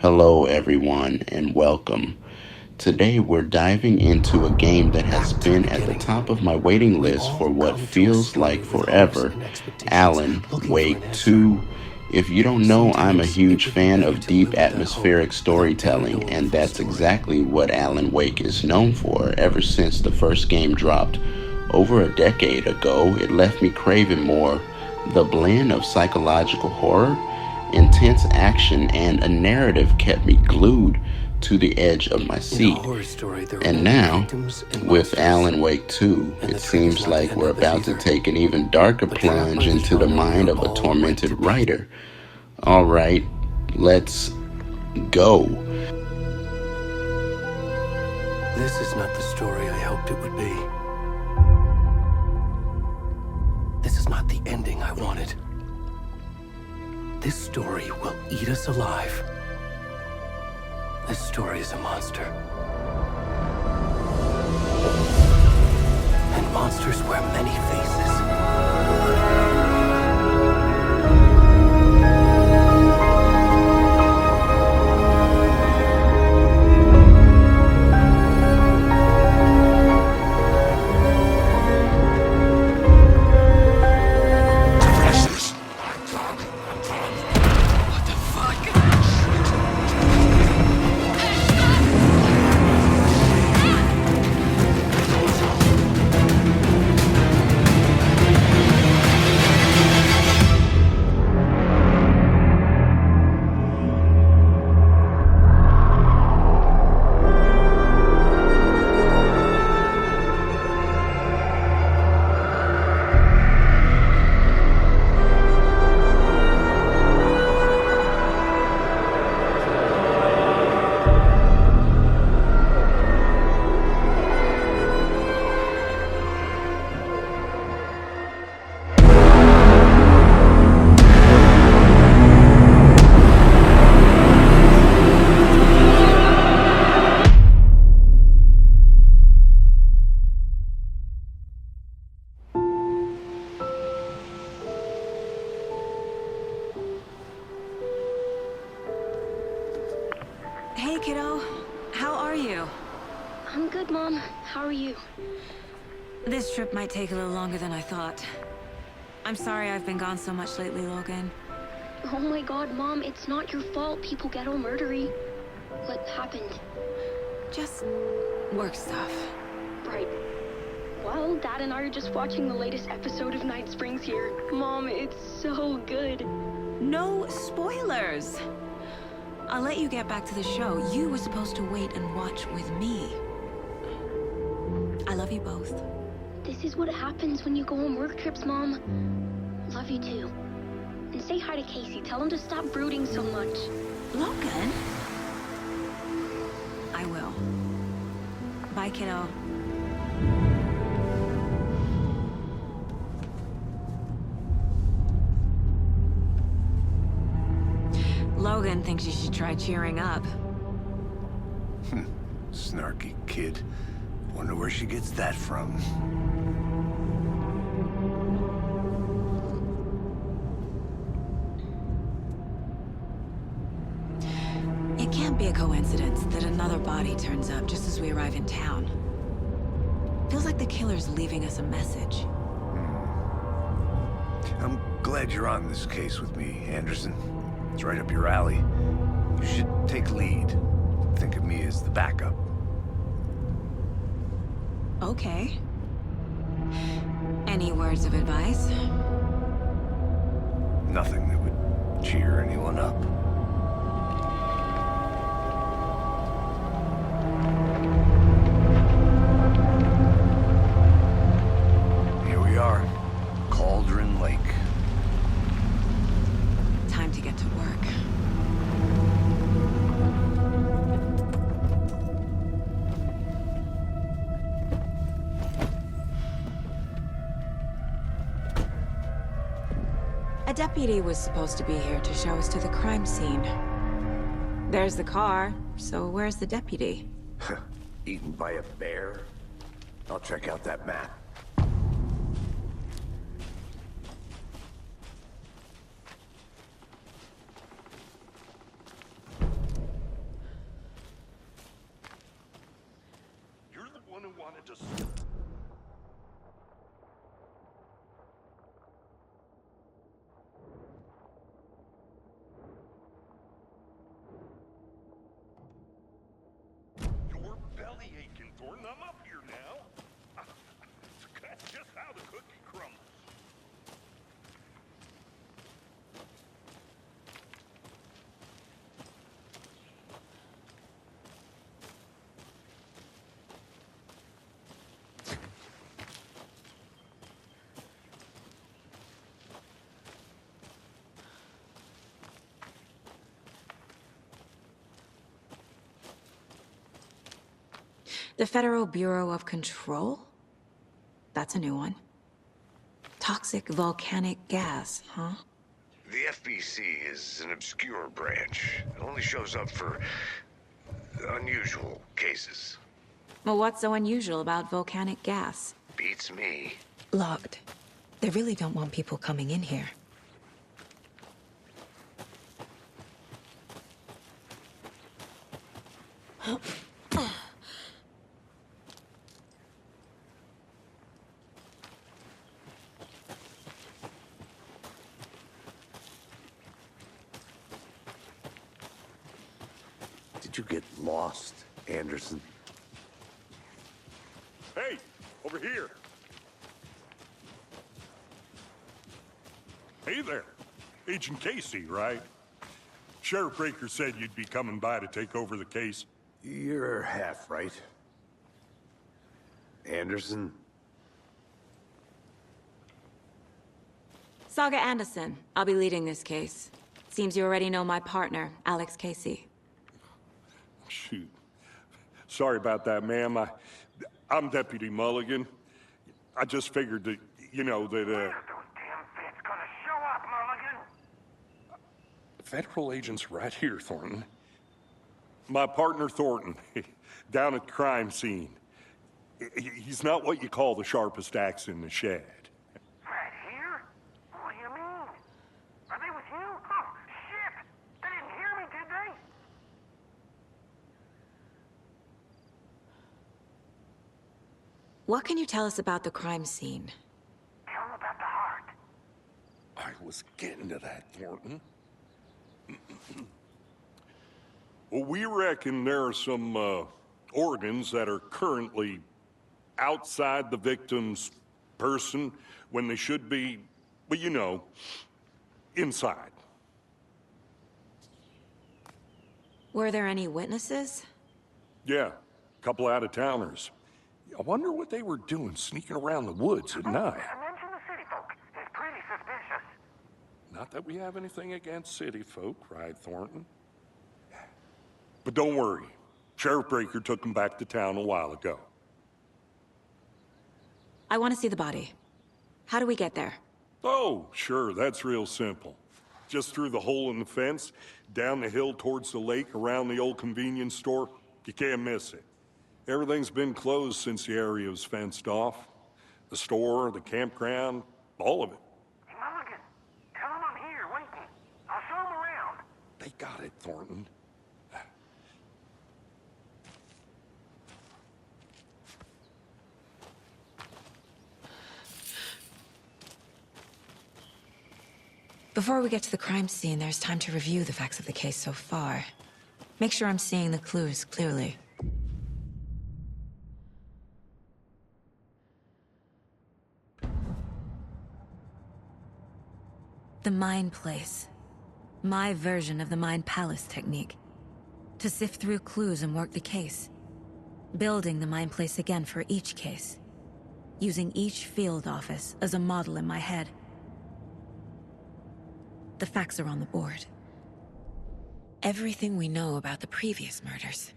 Hello, everyone, and welcome. Today, we're diving into a game that has been at the top of my waiting list for what feels like forever. Alan Wake 2. If you don't know, I'm a huge fan of deep atmospheric storytelling, and that's exactly what Alan Wake is known for. Ever since the first game dropped over a decade ago, it left me craving more. The blend of psychological horror, intense action, and a narrative kept me glued to the edge of my seat. And now, with Alan Wake 2, it seems like we're about to take an even darker plunge into the mind of a tormented writer. All right, let's go. This is not the story I hoped it would be. This is not the ending I wanted. This story will eat us alive. This story is a monster. And monsters wear many faces. Hey, kiddo. How are you? I'm good, Mom. How are you? This trip might take a little longer than I thought. I'm sorry I've been gone so much lately, Logan. Oh my god, Mom, it's not your fault people get all murdery. What happened? Just work stuff. Right. Well, Dad and I are just watching the latest episode of Night Springs here. Mom, it's so good. No spoilers! I'll let you get back to the show. You were supposed to wait and watch with me. I love you both. This is what happens when you go on work trips, Mom. Love you too. And say hi to Casey. Tell him to stop brooding so much. Logan? I will. Bye, kiddo. Logan thinks you should try cheering up. Snarky kid. Wonder where she gets that from. It can't be a coincidence that another body turns up just as we arrive in town. Feels like the killer's leaving us a message. I'm glad you're on this case with me, Anderson. It's right up your alley. You should take lead. Think of me as the backup. Okay. Any words of advice? Nothing that would cheer anyone up. Here we are. Cauldron Lake. Time to get to work. A deputy was supposed to be here to show us to the crime scene. There's the car, so where's the deputy? Eaten by a bear? I'll check out that map. Your belly aching, Thornton. I'm up here now. That's just how the cookie crumbles. The Federal Bureau of Control? That's a new one. Toxic volcanic gas, huh? The FBC is an obscure branch. It only shows up for unusual cases. Well, what's so unusual about volcanic gas? Beats me. Locked. They really don't want people coming in here. Did you get lost, Anderson? Hey, over here. Hey there. Agent Casey, right? Sheriff Breaker said you'd be coming by to take over the case. You're half right. Anderson? Saga Anderson. I'll be leading this case. Seems you already know my partner, Alex Casey. Shoot. Sorry about that, ma'am. I'm Deputy Mulligan. I just figured that, you know, that, Those damn feds gonna show up, Mulligan! federal agent's right here, Thornton. My partner, Thornton, down at the crime scene. He's not what you call the sharpest axe in the shed. Right here? What do you mean? Are they with you? Oh, shit! They didn't hear me, did they? What can you tell us about the crime scene? Tell them about the heart. I was getting to that, Thornton. Well, we reckon there are some, organs that are currently outside the victim's person when they should be, well, you know, inside. Were there any witnesses? Yeah, a couple out-of-towners. I wonder what they were doing sneaking around the woods at night. Mention the city folk. It's pretty suspicious. Not that we have anything against city folk, cried Thornton. But don't worry. Sheriff Breaker took them back to town a while ago. I want to see the body. How do we get there? Oh, sure, that's real simple. Just through the hole in the fence, down the hill towards the lake, around the old convenience store. You can't miss it. Everything's been closed since the area was fenced off. The store, the campground, all of it. Hey, Mulligan, tell them I'm here, waiting. I'll show them around. They got it, Thornton. Before we get to the crime scene, there's time to review the facts of the case so far. Make sure I'm seeing the clues clearly. The Mind Place. My version of the Mind Palace technique. To sift through clues and work the case. Building the Mind Place again for each case. Using each field office as a model in my head. The facts are on the board. Everything we know about the previous murders.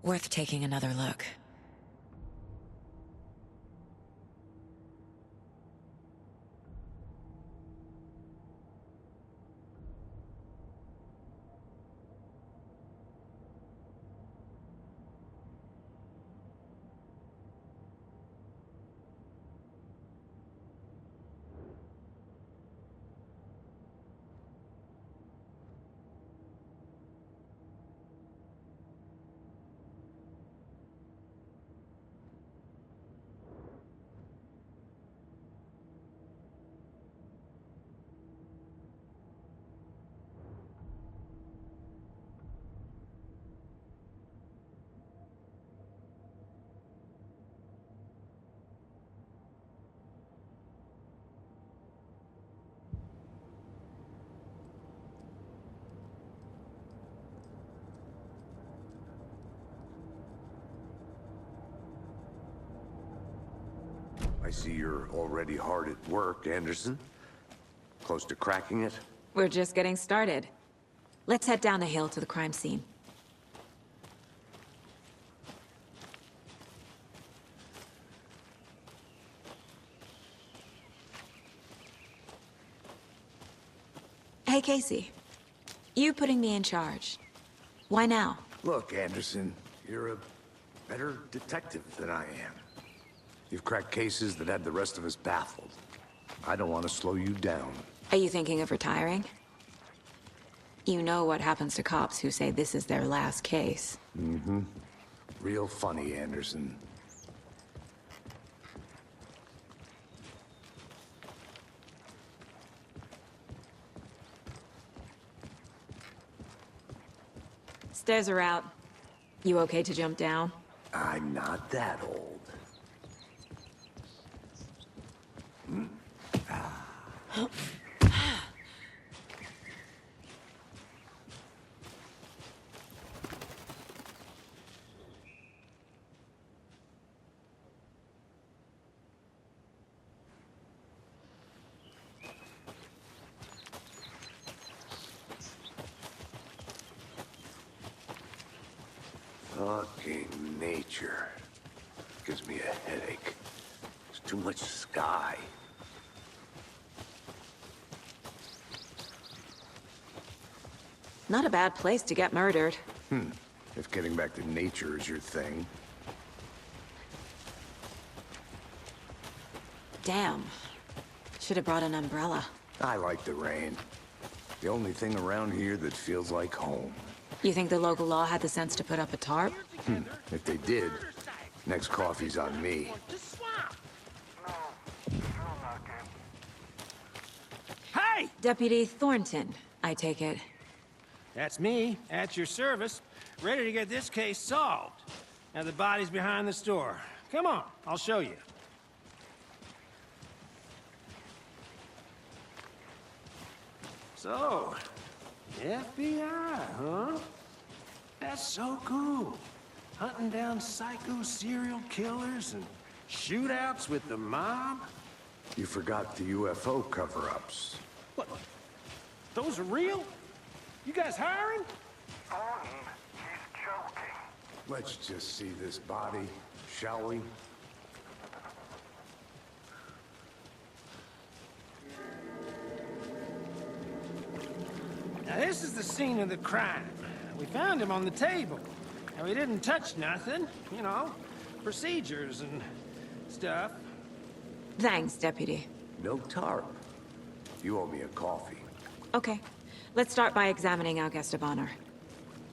Worth taking another look. I see you're already hard at work, Anderson. Close to cracking it? We're just getting started. Let's head down the hill to the crime scene. Hey, Casey. You putting me in charge. Why now? Look, Anderson, you're a better detective than I am. You've cracked cases that had the rest of us baffled. I don't want to slow you down. Are you thinking of retiring? You know what happens to cops who say this is their last case. Mm-hmm. Real funny, Anderson. Stairs are out. You okay to jump down? I'm not that old. Fucking nature. Gives me a headache. There's too much sky. Not a bad place to get murdered. If getting back to nature is your thing. Damn. Should have brought an umbrella. I like the rain. The only thing around here that feels like home. You think the local law had the sense to put up a tarp? If they did, next coffee's on me. Hey! Deputy Thornton, I take it. That's me, at your service, ready to get this case solved. Now the body's behind the store. Come on, I'll show you. So, FBI, huh? That's so cool. Hunting down psycho serial killers and shootouts with the mob? You forgot the UFO cover-ups. What? Those are real? You guys hiring? Thornton, he's joking. Let's just see this body, shall we? Now this is the scene of the crime. We found him on the table. Now he didn't touch nothing, you know, procedures and stuff. Thanks, Deputy. No tarp. You owe me a coffee. Okay. Let's start by examining our guest of honor.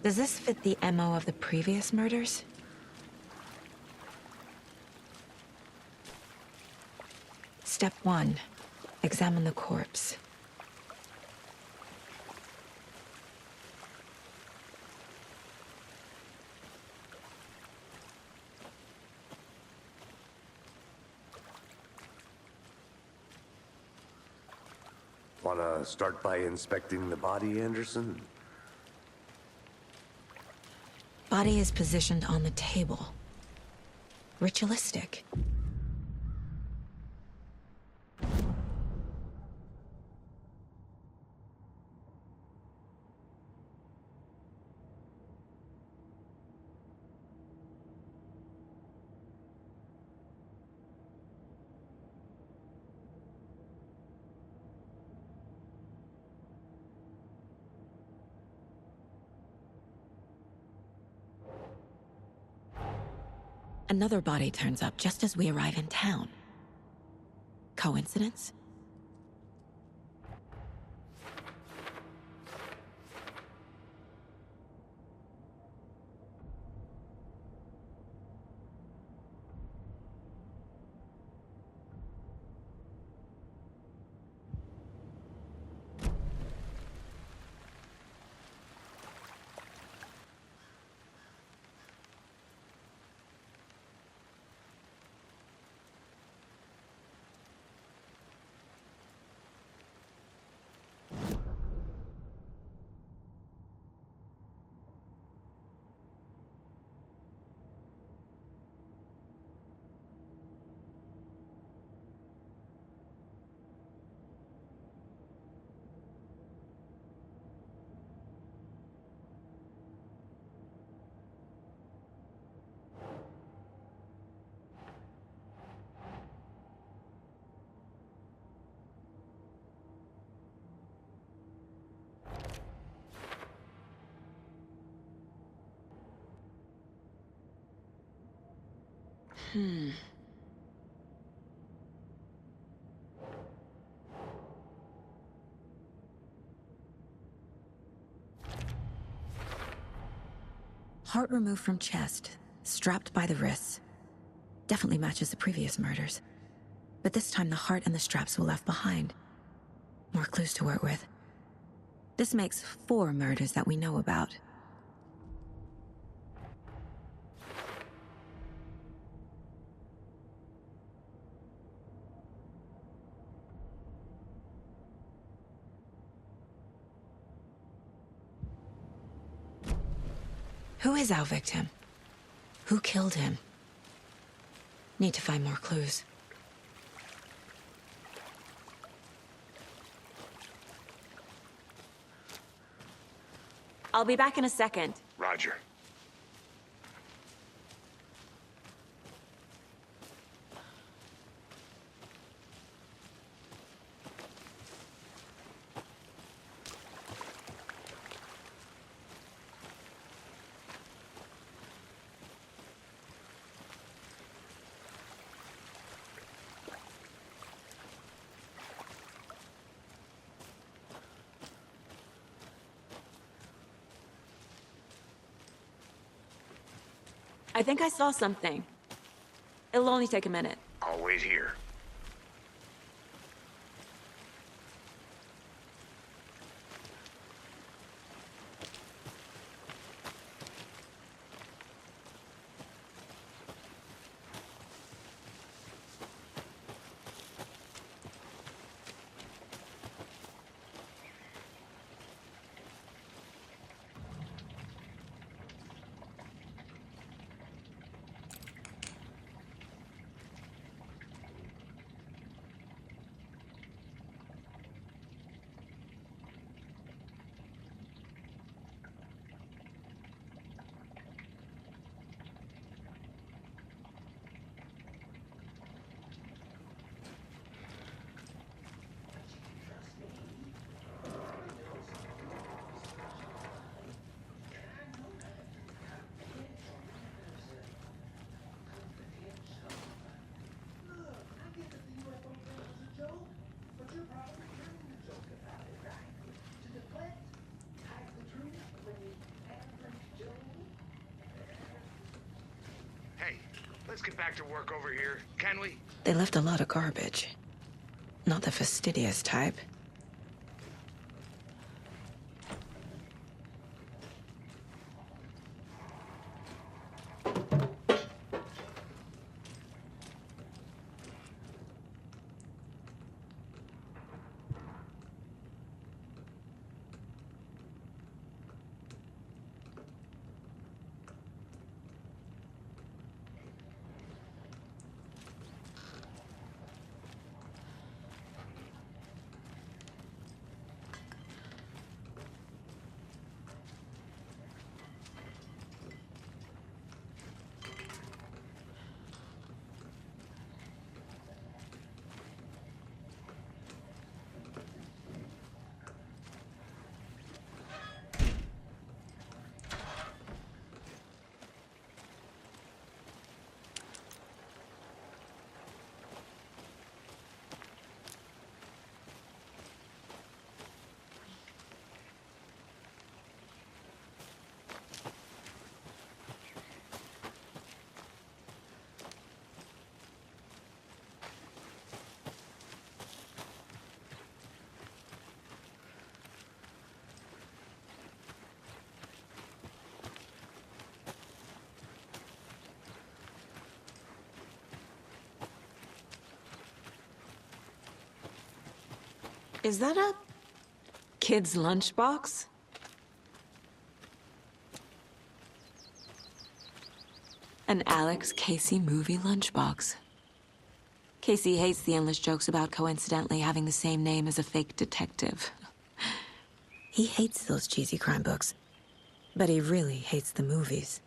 Does this fit the MO of the previous murders? Step 1. Examine the corpse. Wanna start by inspecting the body, Anderson? Body is positioned on the table. Ritualistic. Another body turns up just as we arrive in town. Coincidence? Heart removed from chest, strapped by the wrists. Definitely matches the previous murders. But this time the heart and the straps were left behind. More clues to work with. This makes 4 murders that we know about. Who is our victim? Who killed him? Need to find more clues. I'll be back in a second. Roger. I think I saw something. It'll only take a minute. I'll wait here. Hey, let's get back to work over here, can we? They left a lot of garbage. Not the fastidious type. Is that a kid's lunchbox? An Alex Casey movie lunchbox. Casey hates the endless jokes about coincidentally having the same name as a fake detective. He hates those cheesy crime books, but he really hates the movies.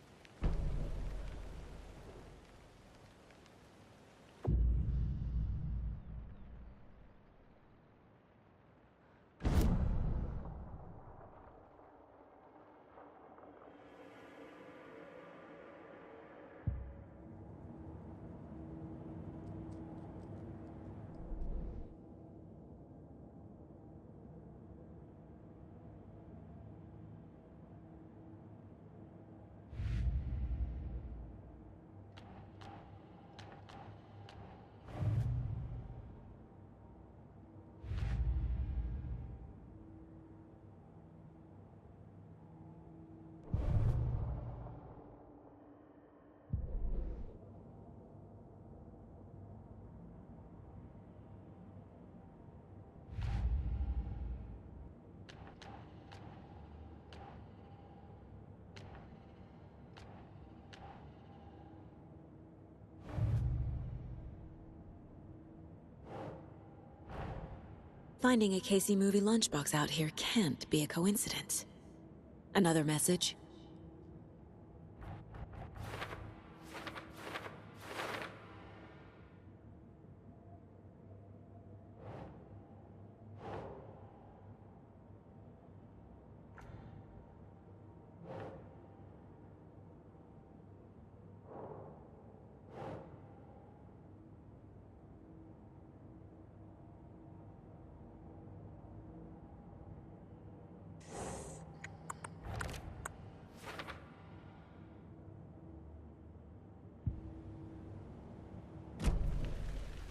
Finding a Casey movie lunchbox out here can't be a coincidence. Another message?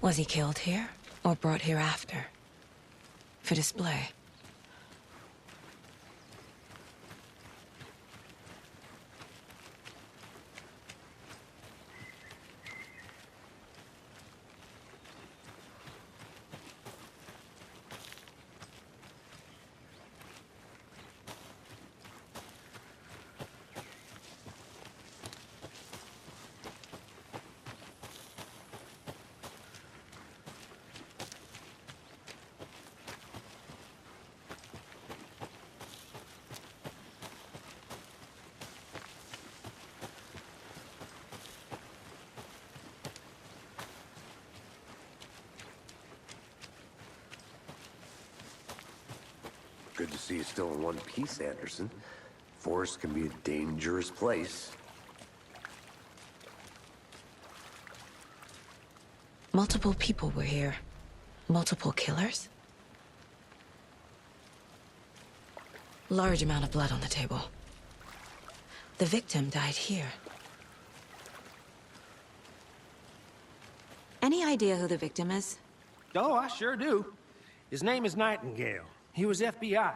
Was he killed here, or brought here after? For display? Good to see you still in one piece, Anderson. Forest can be a dangerous place. Multiple people were here. Multiple killers? Large amount of blood on the table. The victim died here. Any idea who the victim is? Oh, I sure do. His name is Nightingale. He was FBI.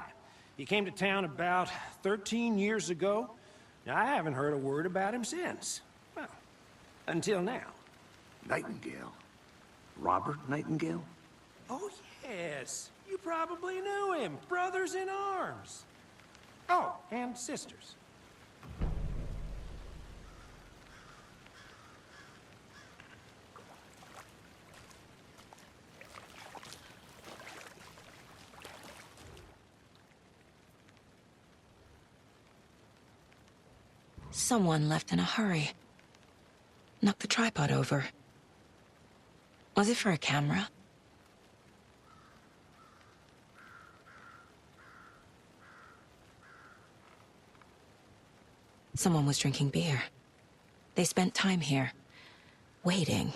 He came to town about 13 years ago. Now, I haven't heard a word about him since. Well, until now. Nightingale? Robert Nightingale? Oh, yes. You probably knew him. Brothers in arms. Oh, and sisters. Someone left in a hurry. Knocked the tripod over. Was it for a camera? Someone was drinking beer. They spent time here, waiting.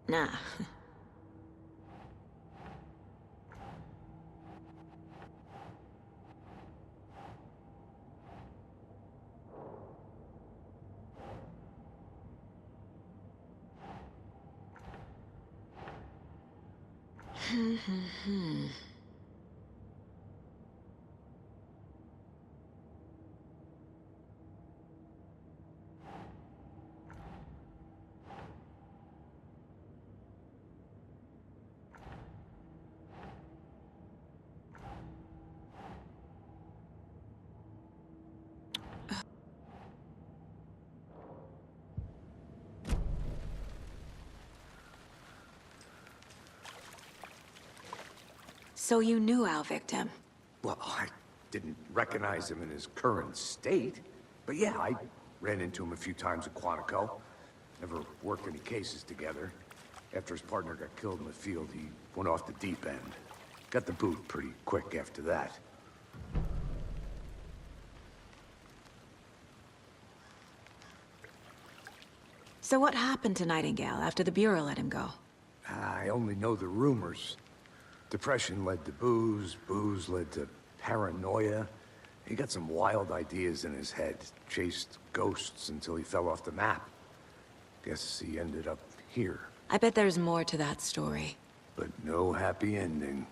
Nah. So you knew our victim? Well, I didn't recognize him in his current state. But yeah, I ran into him a few times at Quantico. Never worked any cases together. After his partner got killed in the field, he went off the deep end. Got the boot pretty quick after that. So what happened to Nightingale after the Bureau let him go? I only know the rumors. Depression led to booze, booze led to paranoia. He got some wild ideas in his head, chased ghosts until he fell off the map. Guess he ended up here. I bet there's more to that story. But no happy ending.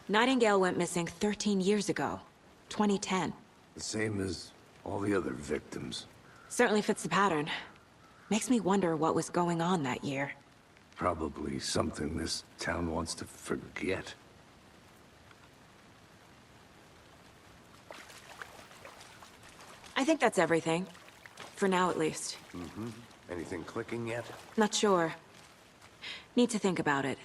Nightingale went missing 13 years ago. 2010. The same as all the other victims. Certainly fits the pattern. Makes me wonder what was going on that year. Probably something this town wants to forget. I think that's everything. For now, at least. Anything clicking yet? Not sure. Need to think about it.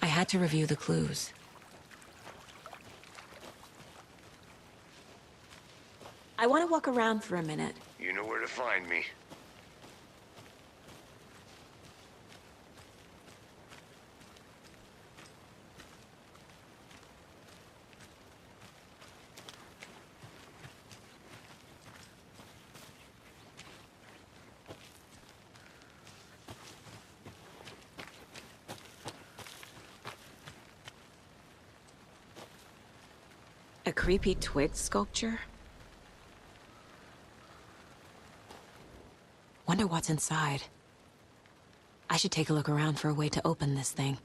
I had to review the clues. I want to walk around for a minute. You know where to find me. A creepy twig sculpture? Wonder what's inside. I should take a look around for a way to open this thing.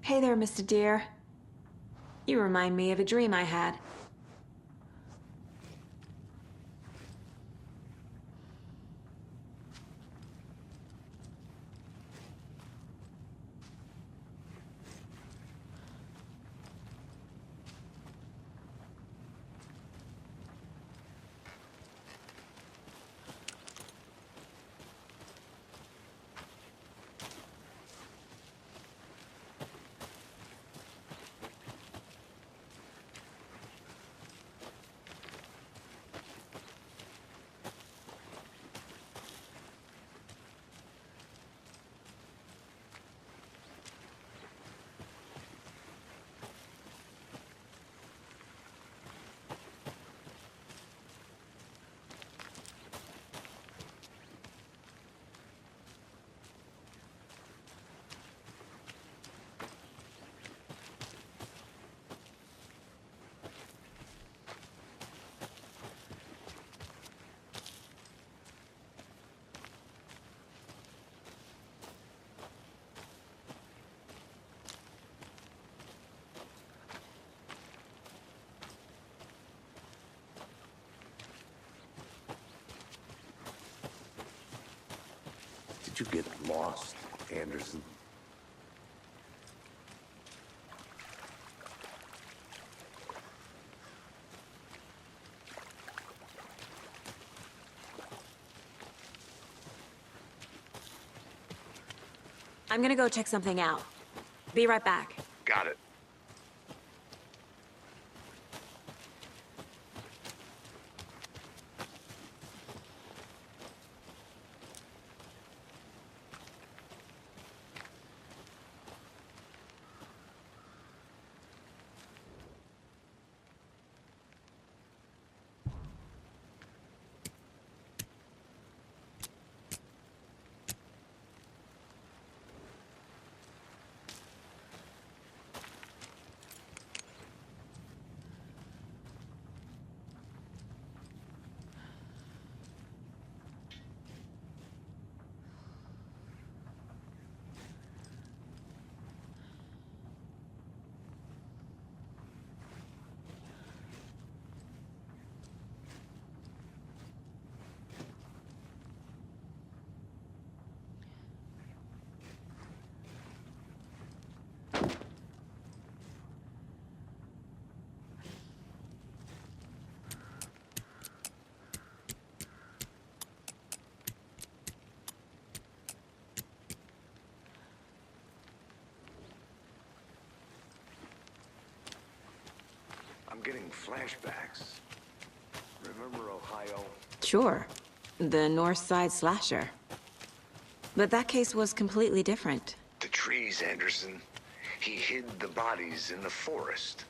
Hey there, Mr. Deer. You remind me of a dream I had. Did you get lost, Anderson? I'm gonna go check something out. Be right back. Got it. getting flashbacks. Remember Ohio? Sure. The North Side slasher. But that case was completely different. The trees, Anderson. He hid the bodies in the forest.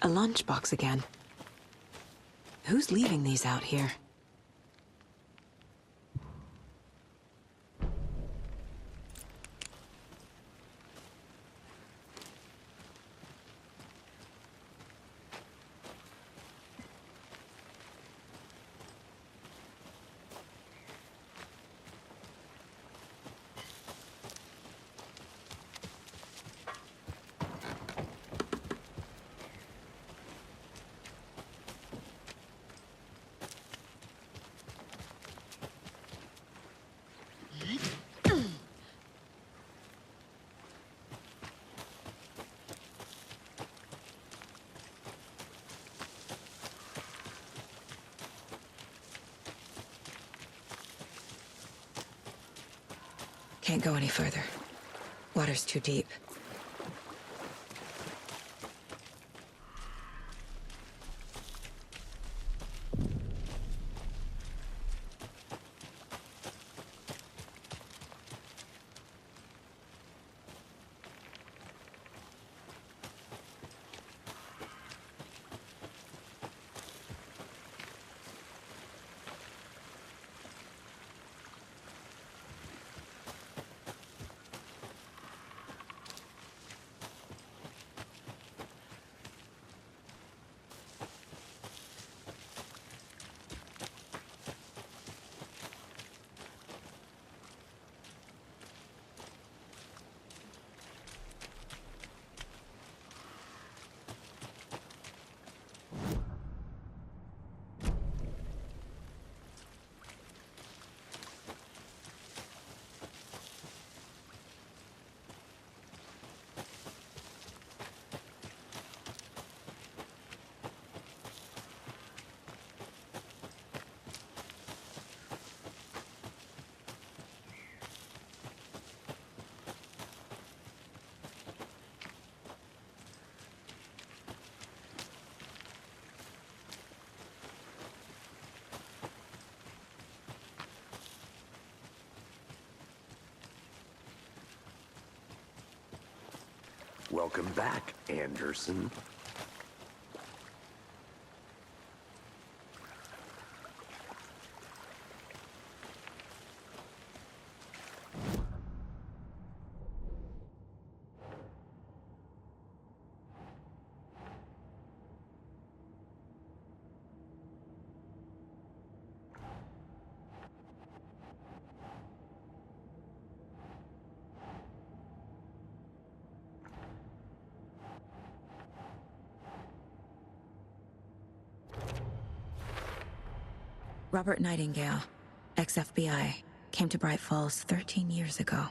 A lunchbox again. Who's leaving these out here? Can't go any further. Water's too deep. Welcome back, Anderson. Robert Nightingale, ex-FBI, came to Bright Falls 13 years ago.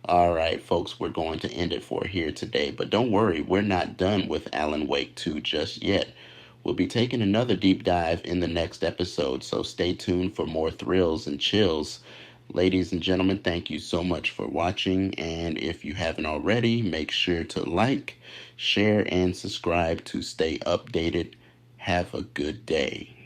All right, folks, we're going to end it for here today. But don't worry, we're not done with Alan Wake 2 just yet. We'll be taking another deep dive in the next episode, so stay tuned for more thrills and chills. Ladies and gentlemen, thank you so much for watching. And if you haven't already, make sure to like, share, and subscribe to stay updated. Have a good day.